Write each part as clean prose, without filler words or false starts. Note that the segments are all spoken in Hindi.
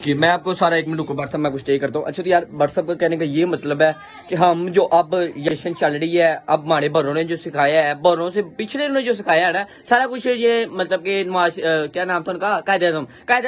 कि मैं आपको सारा 1 मिनट को व्हाट्सएप में कुछ स्टे करता हूँ। अच्छा तो यार व्हाट्सएप का कहने का ये मतलब है कि हम जो अब यशन चल रही है, अब हमारे बड़ों ने जो सिखाया है, बड़ों से पिछले ने जो सिखाया है ना, सारा कुछ ये मतलब कि नवाज क्या नाम था उनका, कायदे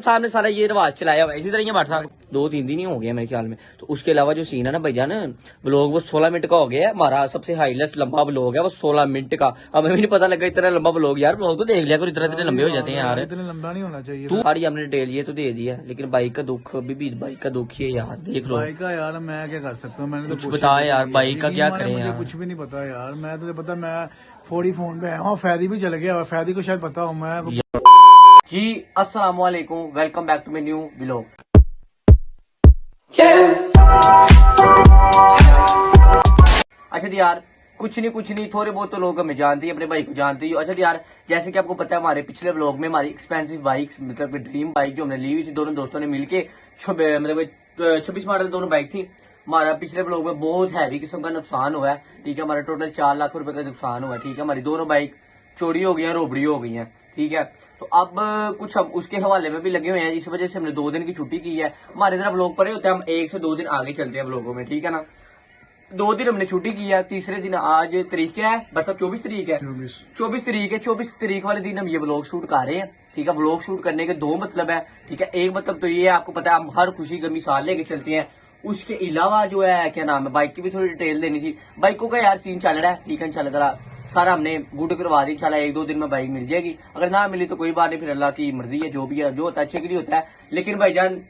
साहब ने सारा ये रिवाज चलाया हुआ है। इसी तरह ये व्हाट्सएप 2-3 दिन ही हो गया मेरे ख्याल में। तो उसके अलावा जो सीन है ना भैया ना, व्लॉग वो 16 मिनट का हो गया है। हमारा सबसे हाईएस्ट लंबा व्लॉग है वो 16 मिनट का। हमें भी नहीं पता लगा इतना लंबा व्लॉग। यार व्लॉग तो देख लिया करो, इतने लंबे हो जाते हैं यार, इतने लंबा नहीं होना चाहिए। तू सारी हमने डिटेल ये तो दे दी है, लेकिन बाइक का दुख अभी भी, बाइक का दुख ही है यार। देख लो बाइक का यार मैं क्या कर सकता हूँ, मैंने तो कुछ बता यार, बाइक का क्या करें मुझे यार। कुछ भी नहीं पता यार। मैं तुझे पता मैं 40 फोन पे आया हूँ, फैदी भी चल गया, फैदी को शायद पता हो मैं जी अस्सलाम वालेकुम, welcome back to my new vlog. अच्छा जी यार कुछ नहीं थोड़े बहुत तो लोग हमें जानते हैं, अपने भाई को जानते ही। अच्छा जी यार जैसे कि आपको पता है हमारे पिछले व्लॉग में हमारी एक्सपेंसिव बाइक्स मतलब ड्रीम बाइक जो हमने ली हुई थी दोनों दोस्तों ने मिलके, मतलब 26 मॉडल दोनों बाइक थी। हमारा पिछले व्लॉग में बहुत हैवी किस्म का नुकसान हुआ है, ठीक है। हमारा टोटल 4 लाख रुपए का नुकसान हुआ है, ठीक है। हमारी दोनों बाइक चोरी हो गई है, रोबड़ी हो गई है, ठीक है। तो अब कुछ हम उसके हवाले में भी लगे हुए हैं, इस वजह से हमने 2 दिन की छुट्टी की है। हमारे तरफ व्लॉग पड़े होते हैं, हम 1 से 2 दिन आगे चलते हैं व्लॉगों में, ठीक है ना। 2 दिन हमने छुट्टी की है, तीसरे दिन आज तारीख क्या है मतलब 24 तारीख है, 24 तारीख है। 24 तारीख वाले दिन हम ये व्लॉग शूट कर रहे हैं, ठीक है। व्लॉग शूट करने के 2 मतलब है, ठीक है। एक मतलब तो ये है, आपको पता है हम हर खुशी गमी साल लेके चलते हैं। उसके अलावा जो है क्या नाम है, बाइक की भी थोड़ी डिटेल देनी थी। बाइकों का यार सीन चल रहा है, ठीक है। इंशाल्लाह सारा हमने गुड करवा दी, इंशाल्लाह 1-2 दिन में बाइक मिल जाएगी। अगर ना मिली तो कोई बात नहीं, फिर अल्लाह की मर्जी है, जो भी है जो होता है अच्छे के लिए होता है। लेकिन भाईजान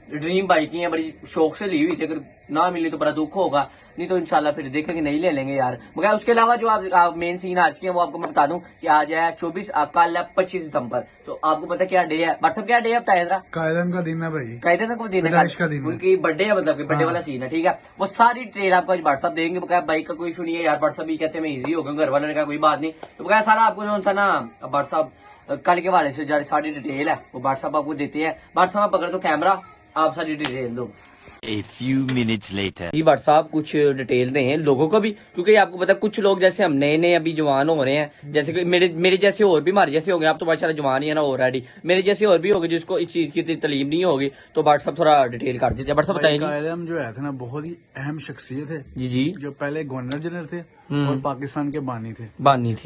ड्रीम बाइक ही है, बड़ी शौक से ली हुई थी, अगर ना मिली तो बड़ा दुख होगा, नहीं तो इंशाल्लाह फिर देखेंगे, नहीं ले लेंगे यार। मगर उसके अलावा जो आप मेन सीन आज की है वो आपको मैं बता दूं कि आज है 24, कल है 25 सितंबर। तो आपको पता क्या डे है, व्हाट्सएप क्या डे है बताया जरा। कायदम का दिन है भाई, कायदे को दिन है, उनकी बर्थडे है, मतलब बर्थडे वाला सीन है, ठीक है। वो सारी डिटेल आपको आज व्हाट्सएप देंगे। बकाया बाइक का कोई इशू नहीं है यार, व्हाट्सएप भी कहते हैं इजी हो गया, घर वालों ने कहा कोई बात नहीं। तो बकाया सारा आपको जो ना व्हाट्सएप कल के वाले से सारी डिटेल है वो व्हाट्सएप आपको देते हैं। व्हाट्सएप आप पकड़ दो कैमरा, आप सारी डिटेल दो। A few minutes later. जी व्हाट्सएप कुछ डिटेल दें लोगों को भी, क्योंकि आपको पता है कुछ लोग जैसे हम नए अभी जवान हो रहे हैं, जैसे कि मेरे जैसे और भी हमारे जैसे हो गए, आप तो माशाल्लाह जवान ही है ना ऑलरेडी, मेरे जैसे और भी हो गए जिसको इस चीज की तलीम नहीं होगी, तो व्हाट्सएप थोड़ा डिटेल कर दीजिए। व्हाट्सएप बताइए। कायदम जो है थे ना बहुत ही अहम शख्सियत है जी जो पहले गवर्नर जनरल थे और पाकिस्तान के बानी थे,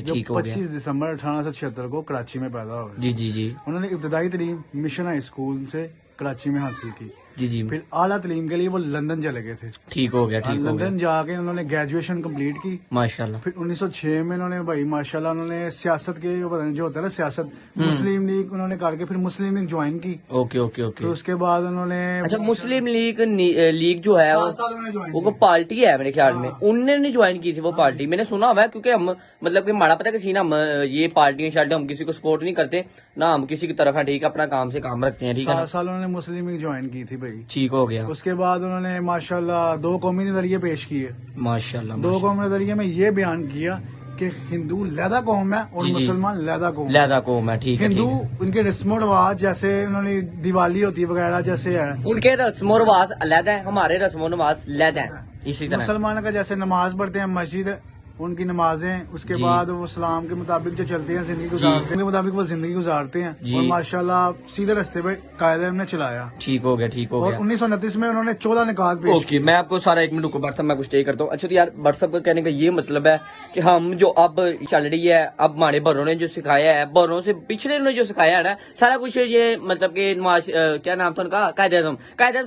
जो ठीक हो गया। 25 दिसंबर 1876 को कराची में पैदा हुए। जी उन्होंने इब्तदाई तालीम मिशन हाई स्कूल से कराची में हासिल की। जी फिर आला तालीम के लिए वो लंदन चले गए थे, ठीक हो गया। लंदन जाके उन्होंने ग्रेजुएशन कंप्लीट की माशाल्लाह। फिर 1906 में उन्होंने भाई माशाल्लाह उन्होंने सियासत के पता नहीं जो होता है ना सियासत, मुस्लिम लीग उन्होंने करके फिर मुस्लिम लीग ज्वाइन की। ओके तो उसके बाद उन्होंने अच्छा मुस्लिम लीग जो है वो पार्टी है मेरे ख्याल में, उनने नहीं ज्वाइन की थी वो पार्टी, मैंने सुना हुआ है। क्योंकि हम मतलब कि माड़ा पता किसी ना हम ये पार्टियां शार्टियां हम किसी को सपोर्ट नहीं करते ना, हम किसी की तरफ है, ठीक है। अपना काम से काम रखते हैं, ठीक है। 7 साल उन्होंने मुस्लिम लीग ज्वाइन की थी भाई, ठीक हो गया। उसके बाद उन्होंने माशाल्लाह 2 कौमी नजरिए पेश किए। माशाल्लाह 2 कौमी नजरिए में ये बयान किया कि हिंदू लैदा कौम है और मुसलमान लैदा कौम है, ठीक है। हिंदू उनके रस्म रिवाज जैसे उन्होंने दिवाली होती है वगैरह जैसे है, उनके रस्म रिवाज अलग है, हमारे रस्म रिवाज अलग है। इसी तरह मुसलमान का जैसे नमाज पढ़ते हैं मस्जिद उनकी नमाजें, उसके बाद वो इस्लाम के मुताबिक जो चलते हैं जिंदगी गुजारते हैं, उनके मुताबिक वो जिंदगी गुजारते हैं और माशाल्लाह सीधे रास्ते पे कायदे ने चलाया। ठीक हो गया। और 1929 में उन्होंने 14 निकात पेश किए। मैं आपको सारा 1 मिनट को व्हाट्सएप में कुछ स्टे करता हूँ। अच्छा तो यार व्हाट्सएप का कहने का ये मतलब है कि हम जो अब चल रही है, अब हमारे बड़ों ने जो सिखाया है, बड़ों से पिछले ने जो सिखाया है ना, सारा कुछ ये मतलब कि नवाज क्या नाम था उनका, कायदे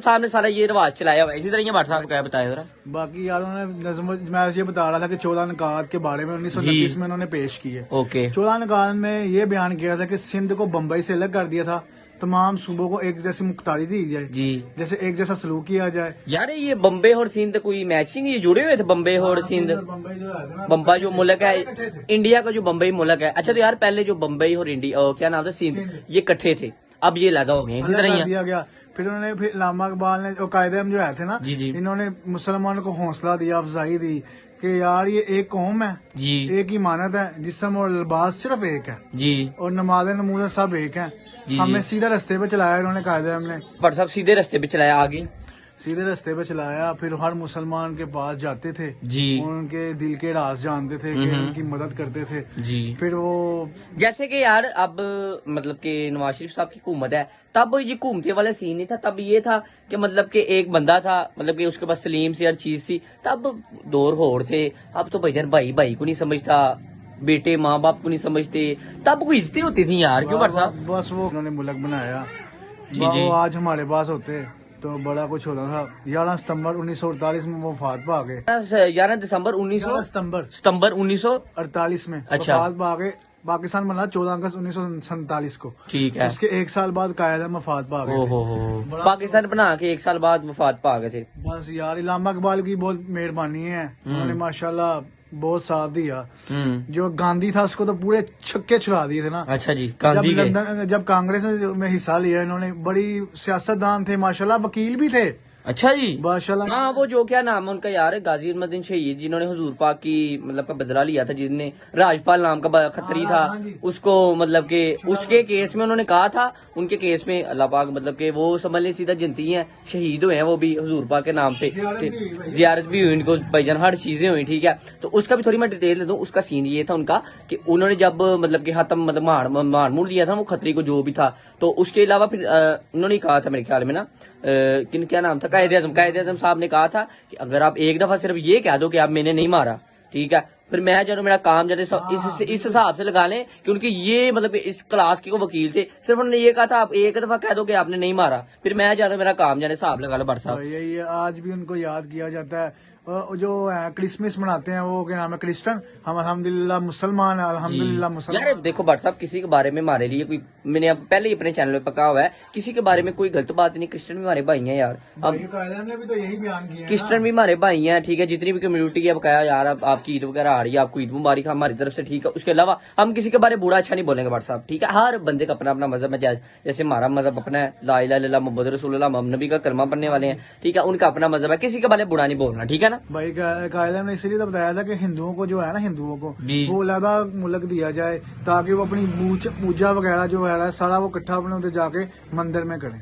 साहब ने सारा ये रिवाज चलाया हुआ है। इसी तरह ये व्हाट्सएप क्या बताया जरा। बाकी यार उन्होंने मैं ये बता रहा था कि 14 निकात के बारे में 1929 में उन्होंने पेश किए। ओके 14 निकात में ये बयान किया था कि सिंध को बम्बई से अलग कर दिया था, तमाम सूबों को एक जैसी मुख्तारी दी जाए जी, जैसे एक जैसा सलूक किया जाए। यार ये बम्बे और सिंध कोई मैचिंग ये जुड़े हुए थे, बम्बे और सिंध। बम्बई जो मुल्क है इंडिया का, जो बम्बई मुल्क है। अच्छा तो यार पहले जो बम्बई और इंडिया क्या नाम था सिंध, ये इकट्ठे थे, अब ये लगा हो गया, इसी तरह दिया गया। फिर उन्होंने फिर इलामा इकबाल ने कायदे जो है थे ना जी इन्होंने मुसलमानों को हौसला दिया, अफजाई दी कि यार ये एक कौम है जी, एक ही मानत है, जिस्म और लिबास सिर्फ एक है जी, और नमाज नमूज सब एक है। हमें सीधा रास्ते पे चलाया इन्होंने कायदे ने, पर सब सीधे रास्ते पे चलाया। आगे सीधे रास्ते पे चलाया। फिर हर मुसलमान के पास जाते थे जी उनके दिल के राज जानते थे कि उनकी मदद करते थे। जी। फिर वो जैसे कि यार अब मतलब कि नवाज शरीफ साहब की हुकूमत है, तब ये घूमते वाला सीन नहीं था। तब ये था कि मतलब कि एक बंदा था, मतलब कि उसके पास सलीम से हर चीज थी। तब दौर होड़ थे। अब तो भाईजान भाई भाई को नहीं समझता, बेटे माँ बाप को नहीं समझते। तब कोई इज्जतें होती थी यार, क्यों भाट साहब? बस वो उन्होंने मुल्क बनाया। जी, वो जी। आज हमारे पास होते तो बड़ा कुछ होता था। 11 सितंबर 1948 में वो वफात पा गए। 11 दिसंबर 11 सितंबर सितंबर 1900। 48 में अच्छा। वफात पा गए। पाकिस्तान बना 14 अगस्त 1947 को। ठीक है। उसके एक साल बाद कायदे वफात पा गए ओ थे। हो बड़ा पाकिस्तान बना के एक साल बाद वफात पा गए थे। बस यार इलामा इकबाल की बहुत मेहरबानी है। उन्होंने माशाल्लाह बहुत साथ दिया। जो गांधी था उसको तो पूरे छक्के छुड़ा दिए थे ना। अच्छा जी, जब गांधी के। लंदन जब कांग्रेस में हिस्सा लिया इन्होंने, बड़ी सियासतदान थे माशाल्लाह, वकील भी थे अच्छा जी। माशाल्लाह। हाँ, वो जो क्या नाम है उनका यार, गाजी उद्दीन शहीद, जिन्होंने हुजूर पाक की मतलब का बदला लिया था, जिसने राजपाल नाम का खत्री था, हाँ जी। उसको मतलब के उसके केस में उन्होंने कहा था, उनके केस में अल्लाह पाक मतलब के वो समझ ले सीधा जनती हैं, शहीद हुए हैं वो भी हुजूर पाक के नाम पे। जियारत भी हुई उनको भाईजान, हर चीजें हुई। ठीक है, तो उसका भी थोड़ी मैं डिटेल दे दूं। उसका सीन ये था उनका कि उन्होंने जब मतलब कि खत्म मतलब मार मूर लिया था वो खतरी को जो भी था, तो उसके अलावा फिर उन्होंने कहा था मेरे ख्याल में ना, किन क्या नाम था, कायदे आजम साहब ने कहा था कि अगर आप एक दफा सिर्फ ये कह दो कि आप मैंने नहीं मारा, ठीक है, फिर मैं जो मेरा काम जो इस हिसाब से लगा लें कि उनके ये मतलब इस क्लास के को वकील थे, सिर्फ उन्होंने ये कहा था आप एक दफा कह दो कि आपने नहीं मारा, फिर मैं जा रहा हूं मेरा काम जाने हिसाब लगा लो भट्ट साहब। यही है, आज भी उनको याद किया जाता है। जो क्रिसमस मनाते हैं वो क्या नाम है, क्रिश्चियन। हम अल्हम्दुलिल्लाह मुसलमान है, अल्हम्दुलिल्लाह मुसलमान। यार देखो भट्ट साहब, किसी के बारे में हमारे लिए कोई, मैंने अब पहले ही अपने चैनल पे पका हुआ है, किसी के बारे में कोई गलत बात नहीं। क्रिश्चियन भी हमारे भाई हैं यार। अब ने भी तो यही बयान किया है क्रिश्चियन भी हमारे भाई हैं, ठीक है, जितनी भी कम्युनिटी है बकाया यार, आपकी ईद वगैरह आ रही है, आपको ईद मुबारक हमारी तरफ से, ठीक है। उसके अलावा हम किसी के बारे में बुरा अच्छा नहीं बोलेंगे भट्ट साहब, ठीक है। हर बंदे का अपना अपना मजहब है, जैसे हमारा मजहब अपना है, ला इलाहा इल्लल्लाह मुहम्मद रसूलुल्लाह, हम नबी का कलमा पढ़ने वाले हैं, ठीक है। उनका अपना मजहब है, किसी के बारे में बुरा नहीं बोलना, ठीक है ना भाई। कायदा ने इसलिए तो बताया था कि हिंदुओं को जो है ना, हिंदुओं को जी। वो अलहदा मुल्क दिया जाए ताकि वो अपनी पूजा वगैरह जो है सारा वो इकट्ठा अपने उधर जाके मंदिर में करें।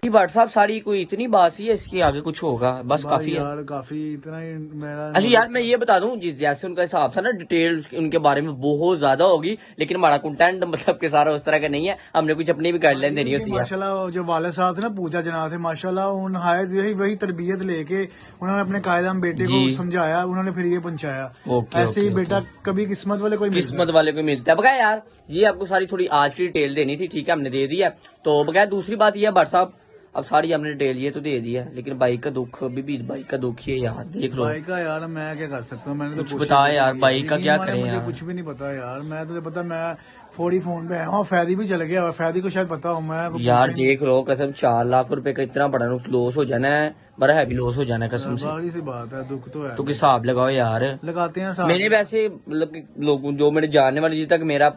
भट्ट साहब सारी कोई इतनी बात ही है, इसके आगे कुछ होगा बस काफी है। यार काफी इतना ही मेरा। अच्छा यार, मैं ये बता दूं, जैसे उनका हिसाब था ना, डिटेल उनके बारे में बहुत ज्यादा होगी, लेकिन हमारा कंटेंट मतलब के सारा उस तरह का नहीं है, हमने कुछ अपनी भी गाइडलाइन देनी होती है। माशाल्लाह जो वाले साहब थे ना, पूजा जना थे माशाल्लाह, उन हायत वही तरबियत लेके उन्होंने अपने कायदा में बेटे को समझाया, उन्होंने फिर ये पहुंचाया। ऐसे ही बेटा कभी किस्मत वाले कोई किस्मत वाले को मिलता है। बगैर यार, ये आपको सारी थोड़ी आज की डिटेल देनी थी, ठीक है, हमने दे दी है। तो बगैर दूसरी बात ये है भट्ट साहब, अब सारी हमने डिटेल ये तो दे दी है, लेकिन बाइक का दुख अभी भी, बाइक का दुख ही है यार, देख लो। बाइक का यार मैं क्या कर सकता हूँ, मैंने तो कुछ बता यार, बाइक का क्या करें मुझे यार। कुछ भी नहीं पता यार। मैं तुझे पता, मैं फोड़ी फोन पे है, फैदी भी चल गया, फैदी को शायद पता हो। मैं यार देख लो, कसम 4 लाख रुपए का इतना बड़ा लॉस हो जाना है, बड़ा हैवी लॉस हो जाना है कसम से। बड़ी सी बात है, दुख तो है। तो हिसाब लगाओ यार, लगाते हैं साहब। मैंने वैसे मतलब कि लोगों जो मेरे जानने वाले, जिस तक मेरा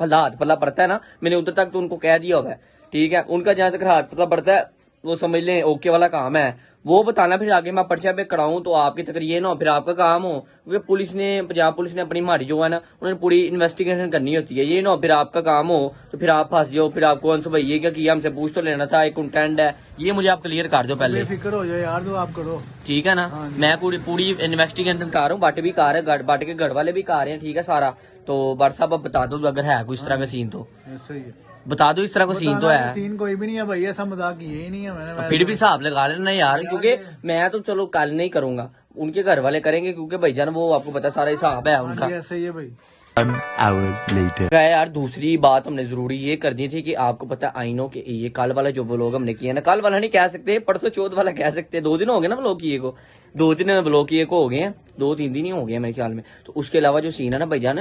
हाथ पल्ला पड़ता है ना, मैंने उधर तक तो उनको कह दिया हुआ है, ठीक है। उनका जहां तक हाथ पल्ला पड़ता है वो समझ लें ओके वाला काम है, वो बताना। फिर आगे मैं पर्चा पे कराऊं तो आपकी तक ये ना हो, फिर आपका काम हो, क्योंकि पुलिस ने, पंजाब पुलिस ने अपनी हमारी जो है ना, उन्होंने पूरी इन्वेस्टिगेशन करनी होती है। ये ना हो फिर आपका काम हो तो फिर आप फंस जाओ, फिर आपको अंश भाई ये क्या किया, हमसे पूछ तो लेना था, एक कंटेंट है ये, मुझे आप क्लियर कर दो पहले, फिक्र हो जाए यार, तो आप करो, ठीक है ना। मैं पूरी इन्वेस्टिगेशन कर रहा हूँ, बट भी कार है, बट के गढ़ वाले भी कार हैं, ठीक है सारा। तो भट्ट साहब अब बता दो अगर है कोई इस तरह का सीन तो सही है, बता दो, इस तरह का सीन तो है। सीन कोई भी नहीं है भाई, ऐसा मजाक किया ही नहीं है मैंने। फिर भी हिसाब लगा लेना यार, क्योंकि मैं तो चलो कल नहीं करूंगा, उनके घर वाले करेंगे, क्योंकि भाईजान वो आपको पता सारा हिसाब है उनका। ऐसा ही है भाई। 1 hour later. यार दूसरी बात हमने जरूरी ये करनी थी कि आपको पता है आइनो के ये कल वाला जो व्लॉग हमने किया ना, कल वाला नहीं कह सकते, परसों चौथ वाला कह सकते, 2 दिन हो गए ना व्लॉग किए को, 2 दिन व्लॉग किए को हो गए हैं, 2-3 दिन ही हो गए मेरे ख्याल में। तो उसके अलावा जो सीन है ना भाईजान,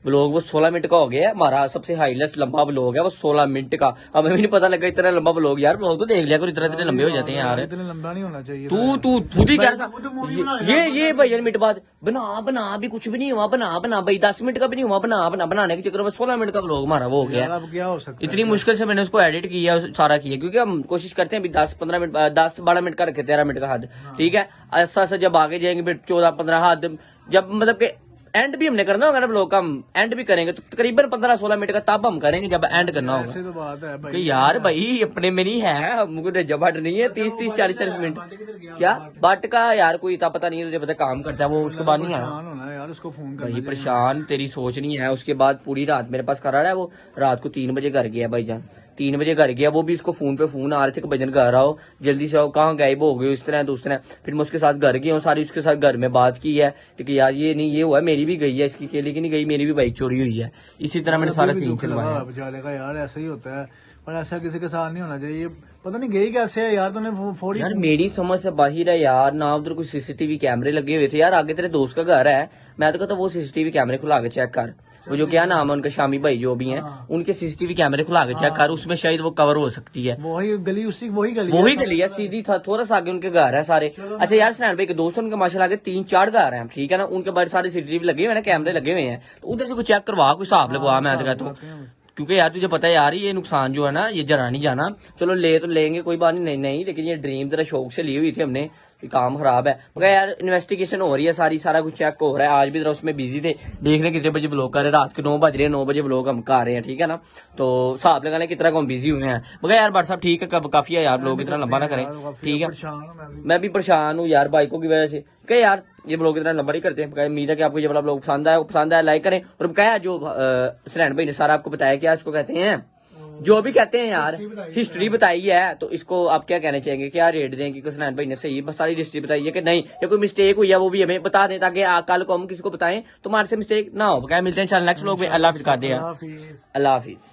व्लॉग वो 16 मिनट का हो गया है, हमारा सबसे हाईएस्ट लंबा व्लॉग है वो 16 मिनट का। अब हमें भी नहीं पता लगा इतना लंबा व्लॉग, यार व्लॉग तो देख लिया करो, इतने लंबे हो जाते हैं यार। इतना लंबा नहीं होना चाहिए। तू खुद ही कह रहा ये भाईजान मिनट बाद बना भी कुछ भी नहीं हुआ, बना भाई 10 मिनट का भी नहीं हुआ, बनाने के चक्कर में 16 मिनट का व्लॉग हमारा वो हो गया। अब क्या हो सकता है, इतनी मुश्किल से मैंने उसको एडिट किया, सारा किया, क्योंकि हम कोशिश करते हैं 10-15 मिनट, 10-12 मिनट का रखे, 13 मिनट का हद, ठीक है। ऐसा जब आगे जाएंगे फिर 14-15 हद, जब मतलब कि एंड भी हमने करना होगा ना ब्लॉग का, हम एंड भी करेंगे तो तकरीबन 15-16 मिनट का तब हम करेंगे जब एंड करना होगा। ऐसे तो बात है भाई। कि यार भाई अपने में नहीं है, हमको जबट नहीं है 30-40 मिनट। क्या बट का यार कोई इतना पता नहीं है, तुझे पता काम करता है वो, उसके बाद नहीं आया परेशान होना है यार, उसको फोन करना भाई। परेशान तेरी सोच नहीं है। उसके बाद पूरी रात मेरे पास करा रहा है वो, रात को 3 बजे घर गया भाईजान, 3 बजे घर गया वो भी, इसको फोन पे फोन आ रहे थे कि भजन घर आओ जल्दी से आओ, कहाँ गायब हो गए, इस तरह तो उस तरह। फिर मैं उसके साथ घर गया हूँ, सारी उसके साथ घर में बात की है कि यार ये नहीं ये हुआ है, मेरी भी गई है, इसकी केले की नहीं गई, मेरी भी बाइक चोरी हुई है। इसी तरह मैंने सारा सीन चलवाया। बेचारे का यार ऐसा ही होता है, पर ऐसा किसी के साथ नहीं होना चाहिए। पता नहीं गई कैसे है यार, तूने फोड़ी यार मेरी समझ से बाहर है यार ना, उधर कुछ सीसीटीवी कैमरे लगे हुए थे यार, आगे तेरे दोस्त का घर है, मैं तो कहता वो सीसीटीवी कैमरे खुला के चेक कर, वो जो क्या नाम है उनका, शामी भाई जो भी हैं, उनके सीसीटीवी कैमरे खुला के चेक कर, उसमें शायद वो कवर हो सकती है। वही गली वही गली है सीधी था, थोड़ा सा आगे उनके घर है सारे। अच्छा यार स्नैन भाई के दोस्त उनके माशाल्लाह के 3-4 घर हैं, ठीक है ना, उनके बाहर सारे सीसीटीवी लगे हुए हैं, कैमरे लगे हुए हैं, तो उधर से कुछ चेक करवा, कोई हिसाब लगवा, मैं तो कहता हूँ, क्योंकि यार तुझे पता है यार ये नुकसान जो है ना ये जरा नहीं जाना। चलो ले तो लेंगे कोई बात नहीं, लेकिन ये ड्रीम तेरा शौक से ली हुई थी हमने, ये काम खराब है। मगर यार इन्वेस्टिगेशन हो रही है सारा कुछ चेक हो रहा है। आज भी जरा उसमें बिजी थे, देख रहे कितने बजे व्लॉग कर रहे, रात के 9 बज रहे हैं, 9 बजे व्लॉग हम कर रहे हैं, ठीक है ना, तो हिसाब लगाने कितना कम बिजी हुए हैं। मगर यार बट साहब ठीक है, कब काफी है यार, व्लॉग इतना लंबा ना करें, ठीक है। मैं भी परेशान हूँ यार बाइकों की वजह से, क्या यार ये ब्लॉग इतना लंबा नहीं करते हैं। उम्मीद है कि आपको ये वाला ब्लॉग पसंद आया, लाइक करें। और क्या जो सरैन भाई ने सारा आपको बताया, क्या इसको कहते हैं, जो भी कहते हैं यार, हिस्ट्री बताई है, तो इसको आप क्या कहना चाहेंगे, क्या रेट दें कि सरैन भाई ने सही सारी हिस्ट्री बताई है कि नहीं, या कोई मिस्टेक हुई है वो भी हमें बता दें, ताकि कल को हम किसी को बताएं तो हमारे से मिस्टेक ना हो। क्या मिलते हैं चल नेक्स्ट ब्लॉग में। अल्लाह हाफिज कर दे, अल्लाह हाफिज।